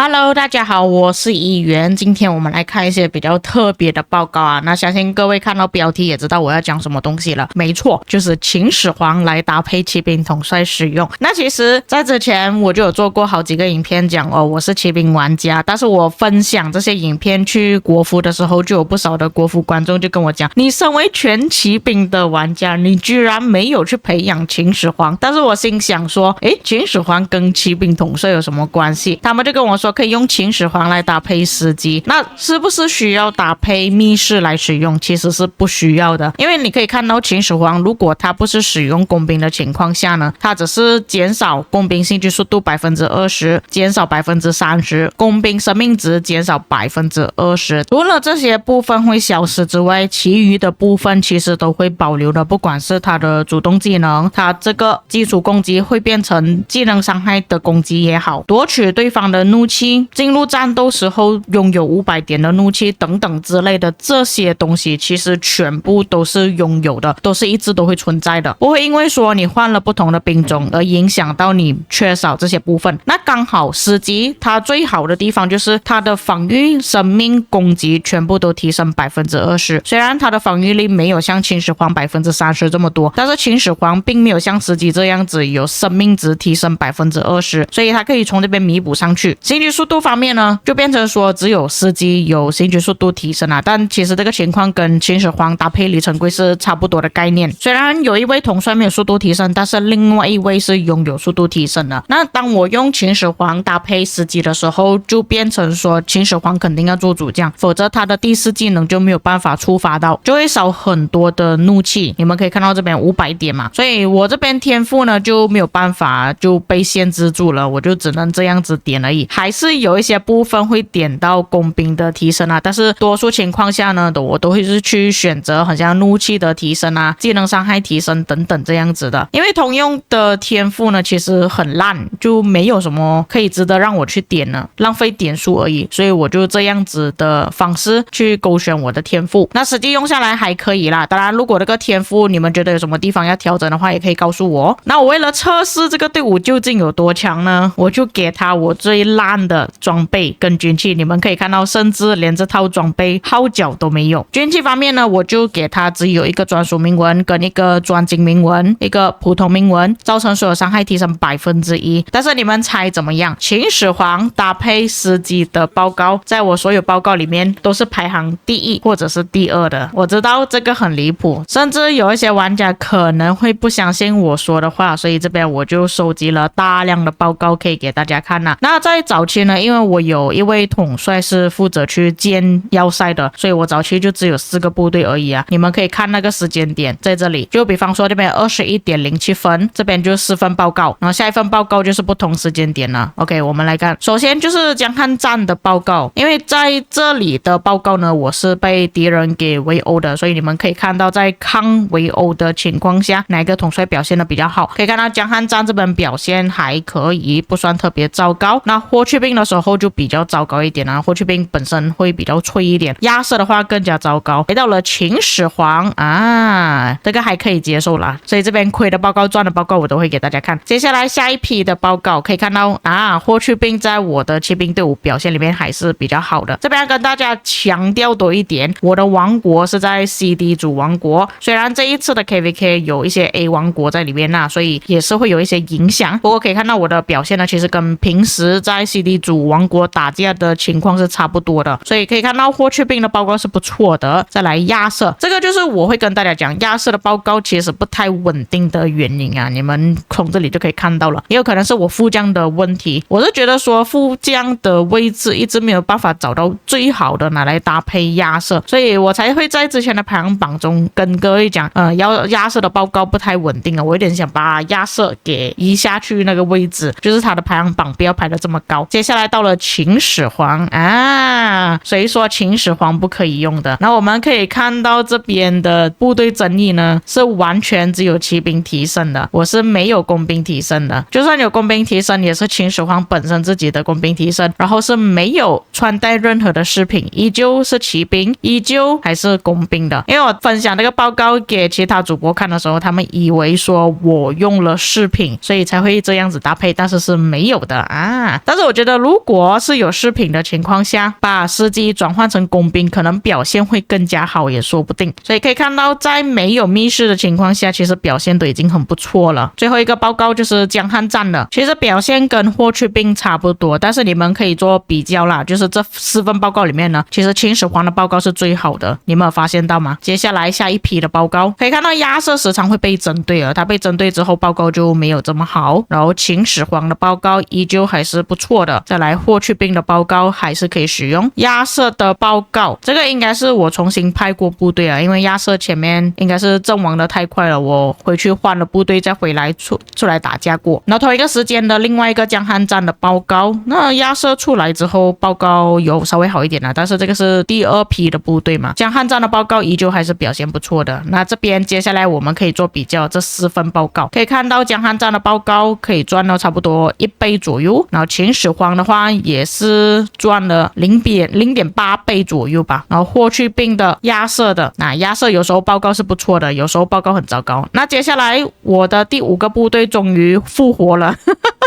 Hello， 大家好，我是议员。今天我们来看一些比较特别的报告啊。那相信各位看到标题也知道我要讲什么东西了。没错，就是秦始皇来搭配骑兵统帅使用。那其实在之前我就有做过好几个影片讲我是骑兵玩家，但是我分享这些影片去国服的时候，就有不少的国服观众就跟我讲，你身为全骑兵的玩家，你居然没有去培养秦始皇。但是我心想说，秦始皇跟骑兵统帅有什么关系？他们就跟我说可以用秦始皇来搭配司机，那是不是需要搭配密室来使用？其实是不需要的，因为你可以看到秦始皇如果他不是使用工兵的情况下呢，他只是减少工兵行军速度 20%， 减少 30%， 工兵生命值减少 20%。 除了这些部分会消失之外，其余的部分其实都会保留的，不管是他的主动技能，他这个基础攻击会变成技能伤害的攻击也好，夺取对方的怒气，进入战斗时候拥有500点的怒气等等之类的，这些东西其实全部都是拥有的，都是一直都会存在的，不会因为说你换了不同的兵种而影响到你缺少这些部分。那刚好司机它最好的地方就是它的防御、生命、攻击全部都提升 20%， 虽然它的防御力没有像秦始皇 30% 这么多，但是秦始皇并没有像司机这样子有生命值提升 20%， 所以它可以从这边弥补上去。行军速度方面呢，就变成说只有司机有行军速度提升啊，但其实这个情况跟秦始皇搭配里程碑是差不多的概念。虽然有一位统帅没有速度提升，但是另外一位是拥有速度提升的。那当我用秦始皇搭配司机的时候，就变成说秦始皇肯定要做主将，否则他的第4技能就没有办法触发到，就会少很多的怒气。你们可以看到这边500点嘛，所以我这边天赋呢就没有办法，就被限制住了，我就只能这样子点而已。还是有一些部分会点到工兵的提升啊，但是多数情况下呢，我都会是去选择好像怒气的提升啊、技能伤害提升等等这样子的。因为通用的天赋呢其实很烂，就没有什么可以值得让我去点呢，浪费点数而已，所以我就这样子的方式去勾选我的天赋。那实际用下来还可以啦，当然如果这个天赋你们觉得有什么地方要调整的话，也可以告诉我。那我为了测试这个队伍究竟有多强呢，我就给他我最烂的装备跟军器，你们可以看到甚至连这套装备号角都没有。军器方面呢，我就给他只有一个专属铭文跟一个专精铭文，一个普通铭文，造成所有伤害提升 1%。 但是你们猜怎么样？秦始皇搭配司机的报告在我所有报告里面都是排行第1或者是第2的。我知道这个很离谱，甚至有一些玩家可能会不相信我说的话，所以这边我就收集了大量的报告可以给大家看啦。那在早期呢，因为我有一位统帅是负责去建要塞的，所以我早期就只有4个部队而已啊。你们可以看那个时间点在这里，就比方说这边 21.07 分，这边就4份报告，然后下一份报告就是不同时间点了。 OK， 我们来看，首先就是江汉战的报告，因为在这里的报告呢，我是被敌人给围殴的，所以你们可以看到在抗围殴的情况下，哪个统帅表现的比较好。可以看到江汉战这边表现还可以，不算特别糟糕。那霍去病的时候就比较糟糕一点啊，霍去病本身会比较脆一点，亚瑟的话更加糟糕。回到了秦始皇啊，这个还可以接受啦，所以这边亏的报告、赚的报告我都会给大家看。接下来下一批的报告可以看到啊，霍去病在我的骑兵队伍表现里面还是比较好的。这边跟大家强调多一点，我的王国是在 CD 主王国，虽然这一次的 KVK 有一些 A 王国在里面啦，所以也是会有一些影响。不过可以看到我的表现呢，其实跟平时在 CD 主王国打架的情况是差不多的，所以可以看到霍去病的报告是不错的。再来亚瑟，这个就是我会跟大家讲，亚瑟的报告其实不太稳定的原因啊，你们从这里就可以看到了，也有可能是我副将的问题。我是觉得说副将的位置一直没有办法找到最好的拿来搭配亚瑟，所以我才会在之前的排行榜中跟各位讲，亚瑟的报告不太稳定啊，我有点想把亚瑟给移下去那个位置，就是他的排行榜不要排得这么高。接下下来到了秦始皇啊，谁说秦始皇不可以用的？那我们可以看到这边的部队争议呢，是完全只有骑兵提升的，我是没有工兵提升的。就算有工兵提升，也是秦始皇本身自己的工兵提升，然后是没有穿戴任何的饰品，依旧是骑兵，依旧还是工兵的。因为我分享这个报告给其他主播看的时候，他们以为说我用了饰品，所以才会这样子搭配，但是是没有的啊。但是我觉得如果是有饰品的情况下，把司机转换成工兵，可能表现会更加好也说不定。所以可以看到，在没有密室的情况下，其实表现都已经很不错了。最后一个报告就是江汉战了，其实表现跟霍去病差不多，但是你们可以做比较啦，就是这4份报告里面呢，其实秦始皇的报告是最好的，你们有发现到吗？接下来下一批的报告可以看到亚瑟时常会被针对了，他被针对之后报告就没有这么好，然后秦始皇的报告依旧还是不错的，再来霍去病的报告还是可以使用，亚瑟的报告这个应该是我重新派过部队啊，因为亚瑟前面应该是阵亡的太快了，我回去换了部队再回来出来打架过。然后同一个时间的另外一个江汉战的报告，那亚瑟出来之后报告有稍微好一点了，但是这个是第2批的部队嘛，江汉战的报告依旧还是表现不错的。那这边接下来我们可以做比较，这4份报告可以看到江汉战的报告可以赚到差不多1倍左右，然后秦始皇的话也是赚了0.8倍左右吧，然后霍去病的、亚瑟的，那亚瑟有时候报告是不错的，有时候报告很糟糕。那接下来我的第5个部队终于复活了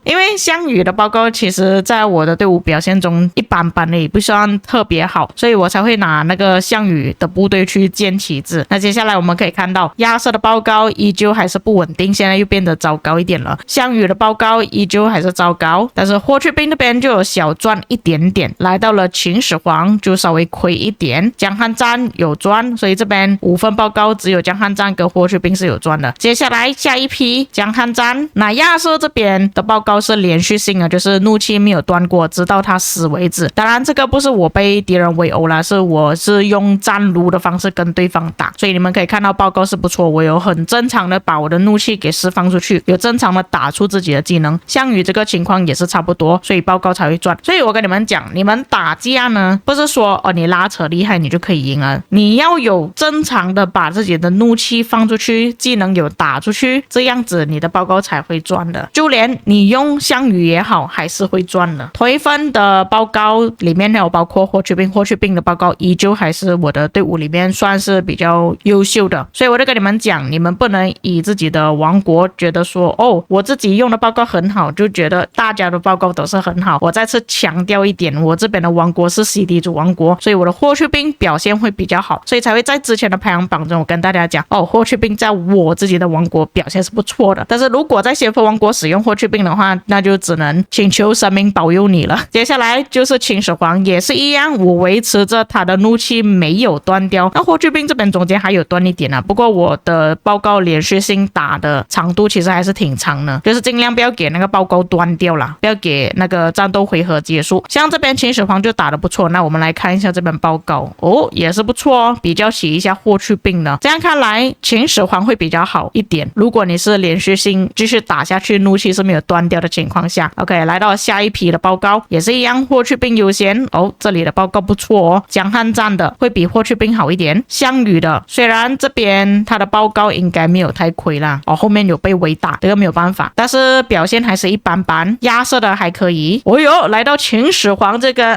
因为项羽的报告其实在我的队伍表现中一般般的，也不算特别好，所以我才会拿那个项羽的部队去建旗帜。那接下来我们可以看到亚瑟的报告依旧还是不稳定，现在又变得糟糕一点了。项羽的报告依旧还是糟糕，但是霍去病那边就有小赚一点点，来到了秦始皇就稍微亏一点，江汉战有赚，所以这边5份报告只有江汉战跟霍去病是有赚的。接下来下一批江汉战，那亚瑟这边的报告是连续性的，就是怒气没有断过，直到他死为止。当然这个不是我被敌人围殴啦，是我是用战撸的方式跟对方打，所以你们可以看到报告是不错，我有很正常的把我的怒气给释放出去，有正常的打出自己的技能。项羽这个情况也是差不多，所以报告才会赚。所以我跟你们讲，你们打架呢，不是说你拉扯厉害你就可以赢了，你要有正常的把自己的怒气放出去，技能有打出去，这样子你的报告才会赚的。就连你用项羽也好，还是会赚的。同一份的报告里面有包括霍去病的报告依旧还是我的队伍里面算是比较优秀的。所以我就跟你们讲，你们不能以自己的王国觉得说我自己用的报告很好，就觉得大家的报告都是很好。我再次强调一点，我这边的王国是 CD 主王国，所以我的霍去病表现会比较好，所以才会在之前的排行榜中我跟大家讲霍去病在我自己的王国表现是不错的。但是如果在先锋王国使用霍去病的话，那就只能请求神明保佑你了。接下来就是秦始皇，也是一样，我维持着他的怒气没有断掉。那霍去病这边中间还有断一点不过我的报告连续性打的长度其实还是挺长的，就是尽量不要给那个报告断掉啦，不要给那个战斗回合结束。像这边秦始皇就打得不错，那我们来看一下这边报告也是不错比较起一下霍去病呢，这样看来秦始皇会比较好一点。如果你是连续性继续打下去，怒气是没有断掉的情况下 OK， 来到下一批的报告也是一样，霍去病优先这里的报告不错江汉战的会比霍去病好一点。项羽的虽然这边他的报告应该没有太亏啦后面有被围打，这个没有办法，但是表现还是一般般。亚瑟的还可以来到秦始皇这个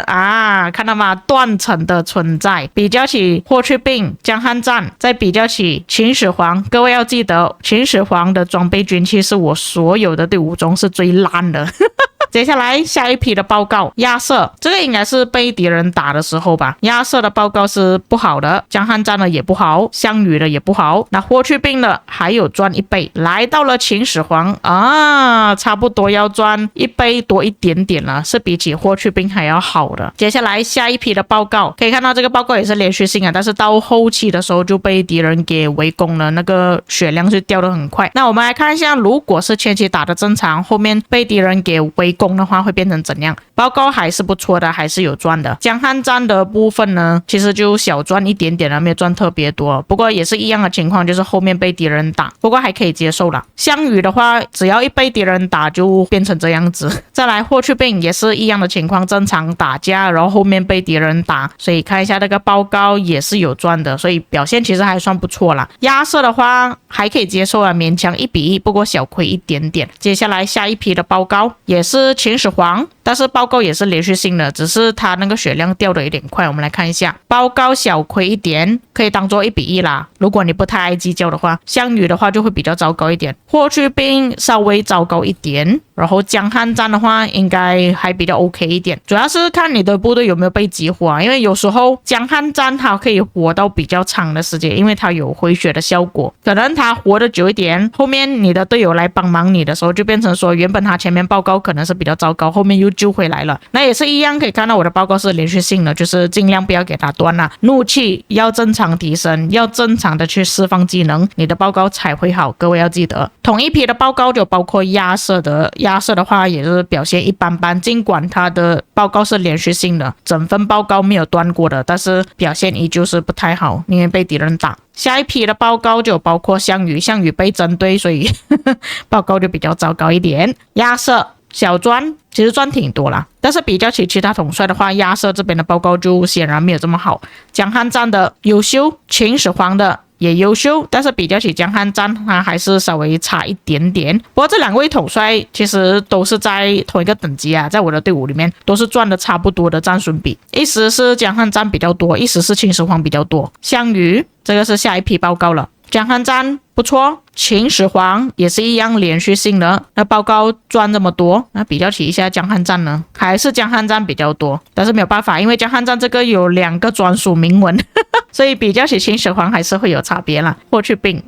看到吗，断层的存在，比较起霍去病江汉战再比较起秦始皇，各位要记得秦始皇的装备军器是我所有的队伍中是最烂的接下来下一批的报告，亚瑟这个应该是被敌人打的时候吧，亚瑟的报告是不好的，江汉战的也不好，项羽的也不好，那霍去病的还有赚1倍。来到了秦始皇差不多要赚1倍多一点点了，是比起霍去病还要好的。接下来下一批的报告可以看到这个报告也是连续性但是到后期的时候就被敌人给围攻了，那个血量就掉得很快。那我们来看一下，如果是前期打的正常，后面被敌人给围回攻的话会变成怎样。报告还是不错的，还是有赚的。江汉战的部分呢，其实就小赚一点点了，没有赚特别多，不过也是一样的情况，就是后面被敌人打，不过还可以接受了。项羽的话，只要一被敌人打就变成这样子。再来霍去病也是一样的情况，正常打架，然后后面被敌人打，所以看一下那个报告也是有赚的，所以表现其实还算不错啦。亚瑟的话还可以接受啊，勉强1-1，不过小亏一点点。接下来下一批的报告也是秦始皇，但是报告也是连续性的，只是它那个血量掉的有点快。我们来看一下，报告小亏一点，可以当做1-1啦。如果你不太爱计较的话，项羽的话就会比较糟糕一点，霍去病稍微糟糕一点，然后江汉战的话应该还比较 OK 一点，主要是看你的部队有没有被激活啊，因为有时候江汉战它可以活到比较长的时间，因为它有回血的效果，可能它活得久一点，后面你的队友来帮忙你的时候，就变成说原本他前面报告可能是比较糟糕，后面又救回来了。那也是一样，可以看到我的报告是连续性的，就是尽量不要给它断了，怒气要正常提升，要正常的去释放技能，你的报告才会好。各位要记得，同一批的报告就包括亚瑟的话也是表现一般般，尽管他的报告是连续性的，整份报告没有断过的，但是表现依旧是不太好，因为被敌人打。下一批的报告就包括项羽被针对，所以报告就比较糟糕一点。亚瑟小赚，其实赚挺多啦，但是比较起其他统帅的话，亚瑟这边的报告就显然没有这么好。江汉战的优秀，秦始皇的也优秀，但是比较起江汉战，它还是稍微差一点点。不过这两位统帅其实都是在同一个等级啊，在我的队伍里面都是赚的差不多的战损比，一时是江汉战比较多，一时是秦始皇比较多。项羽这个是下一批报告了，江汉战不错，秦始皇也是一样连续性的，那报告赚这么多，那比较起一下江汉战呢，还是江汉战比较多，但是没有办法，因为江汉战这个有2个专属铭文所以比较起秦始皇还是会有差别啦。霍去病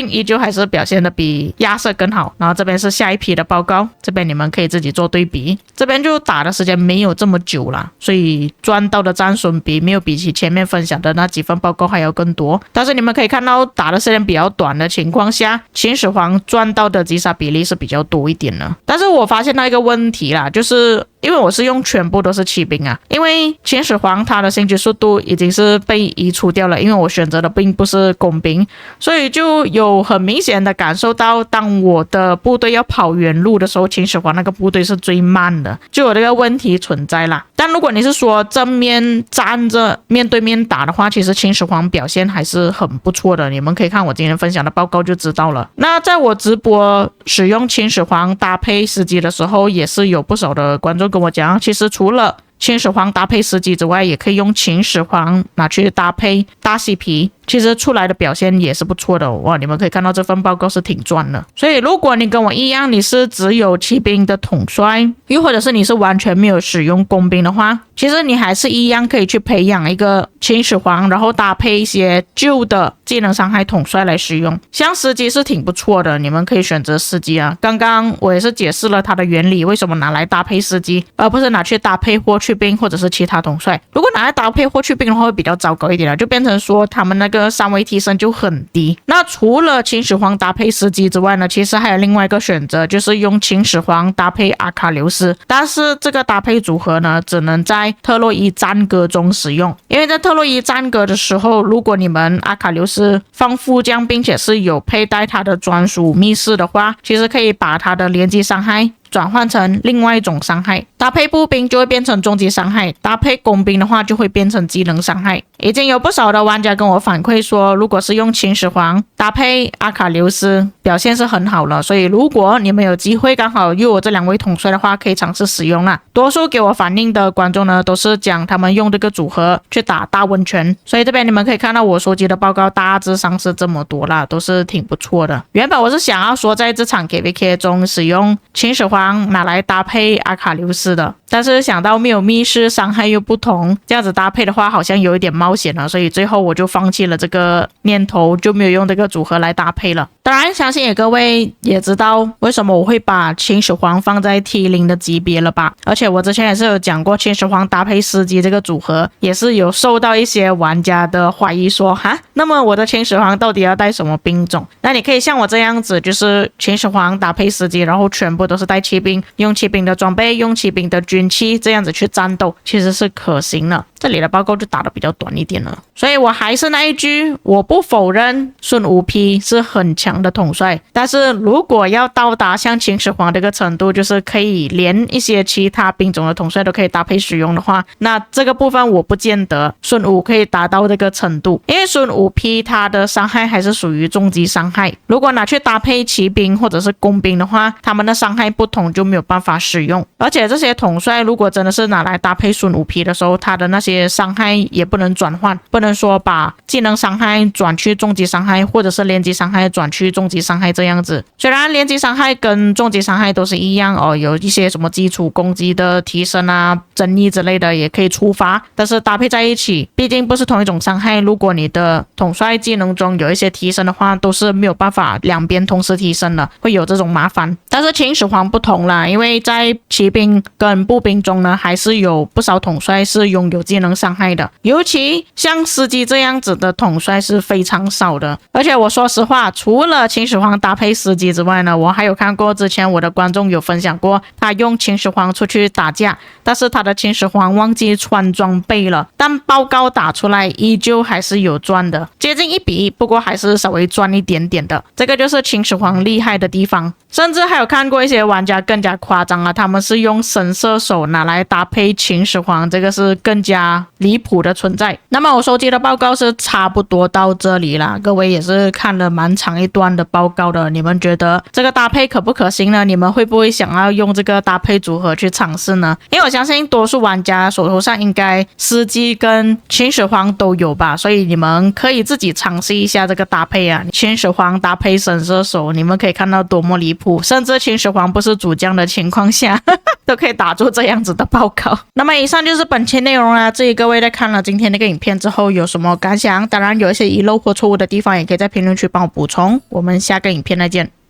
依旧还是表现的比亚瑟更好。然后这边是下一批的报告，这边你们可以自己做对比，这边就打的时间没有这么久啦，所以赚到的战损比没有比起前面分享的那几份报告还要更多，但是你们可以看到打的时间比较短的情况下，秦始皇赚到的击杀比例是比较多一点的。但是我发现到一个问题啦，就是因为我是用全部都是骑兵啊，因为秦始皇他的行军速度已经是被移除掉了，因为我选择的并不是工兵，所以就有很明显的感受到，当我的部队要跑远路的时候，秦始皇那个部队是最慢的，就有这个问题存在啦。但如果你是说正面站着面对面打的话，其实秦始皇表现还是很不错的，你们可以看我今天分享的报告就知道了。那在我直播使用秦始皇搭配司机的时候，也是有不少的观众跟我讲，其实除了秦始皇搭配司机之外，也可以用秦始皇拿去搭配大 CP，其实出来的表现也是不错的哇！你们可以看到这份报告是挺赚的。所以如果你跟我一样，你是只有骑兵的统帅，又或者是你是完全没有使用工兵的话，其实你还是一样可以去培养一个秦始皇，然后搭配一些旧的技能伤害统帅来使用。像司机是挺不错的，你们可以选择司机啊。刚刚我也是解释了它的原理，为什么拿来搭配司机，而不是拿去搭配霍去病或者是其他统帅。如果拿来搭配霍去病的话，会比较糟糕一点，就变成说他们那个3维提升就很低。那除了秦始皇搭配司机之外呢，其实还有另外一个选择，就是用秦始皇搭配阿卡琉斯，但是这个搭配组合呢，只能在特洛伊战歌中使用。因为在特洛伊战歌的时候，如果你们阿卡琉斯放副将，并且是有佩戴他的专属密室的话，其实可以把他的连击伤害转换成另外一种伤害，搭配步兵就会变成终极伤害，搭配工兵的话就会变成技能伤害。已经有不少的玩家跟我反馈说，如果是用秦始皇搭配阿卡琉斯，表现是很好了。所以如果你们有机会刚好有我这2位统帅的话，可以尝试使用啦。多数给我反映的观众呢，都是讲他们用这个组合去打大温泉，所以这边你们可以看到我收集的报告大致上是这么多啦，都是挺不错的。原本我是想要说在这场 KVK 中使用秦始皇拿来搭配阿卡琉斯的，但是想到没有密室，伤害又不同，这样子搭配的话好像有一点冒险了，所以最后我就放弃了这个念头，就没有用这个组合来搭配了。当然，相信各位也知道为什么我会把秦始皇放在 T0 的级别了吧？而且我之前也是有讲过，秦始皇搭配司机这个组合也是有受到一些玩家的怀疑说，那么我的秦始皇到底要带什么兵种？那你可以像我这样子，就是秦始皇搭配司机，然后全部都是带骑兵，用骑兵的装备，用骑兵的军器，这样子去战斗，其实是可行的。这里的报告就打得比较短一点了，所以我还是那一句，我不否认孙武丕是很强的统帅，但是如果要到达像秦始皇这个程度，就是可以连一些其他兵种的统帅都可以搭配使用的话，那这个部分我不见得孙武可以达到这个程度，因为孙武丕他的伤害还是属于重击伤害，如果拿去搭配骑兵或者是工兵的话，他们的伤害不同就没有办法使用，而且这些统帅如果真的是拿来搭配孙武丕的时候，他的那些伤害也不能转换，不能说把技能伤害转去重击伤害，或者是连击伤害转去重击伤害这样子。虽然连击伤害跟重击伤害都是一样有一些什么基础攻击的提升啊、增益之类的也可以触发，但是搭配在一起，毕竟不是同一种伤害。如果你的统帅技能中有一些提升的话，都是没有办法两边同时提升的，会有这种麻烦。但是秦始皇不同啦，因为在骑兵跟步兵中呢，还是有不少统帅是拥有技能伤害的，尤其像司机这样子的统帅是非常少的。而且我说实话，除了秦始皇搭配司机之外呢，我还有看过之前我的观众有分享过，他用秦始皇出去打架，但是他的秦始皇忘记穿装备了，但报告打出来依旧还是有赚的，接近1:1，不过还是稍微赚一点点的，这个就是秦始皇厉害的地方。甚至还有看过一些玩家更加夸张啊，他们是用神射手拿来搭配秦始皇，这个是更加离谱的存在。那么我收集的报告是差不多到这里啦，各位也是看了蛮长一段的报告的，你们觉得这个搭配可不可行呢？你们会不会想要用这个搭配组合去尝试呢？因为我相信多数玩家手头上应该司机跟秦始皇都有吧，所以你们可以自己尝试一下这个搭配啊。秦始皇搭配神射手，你们可以看到多么离谱，甚至秦始皇不是主将的情况下都可以打出这样子的报告。那么以上就是本期内容啦，至于各位在看了今天那个影片之后有什么感想，当然有一些遗漏或错误的地方也可以在评论区帮我补充，我们下个影片再见。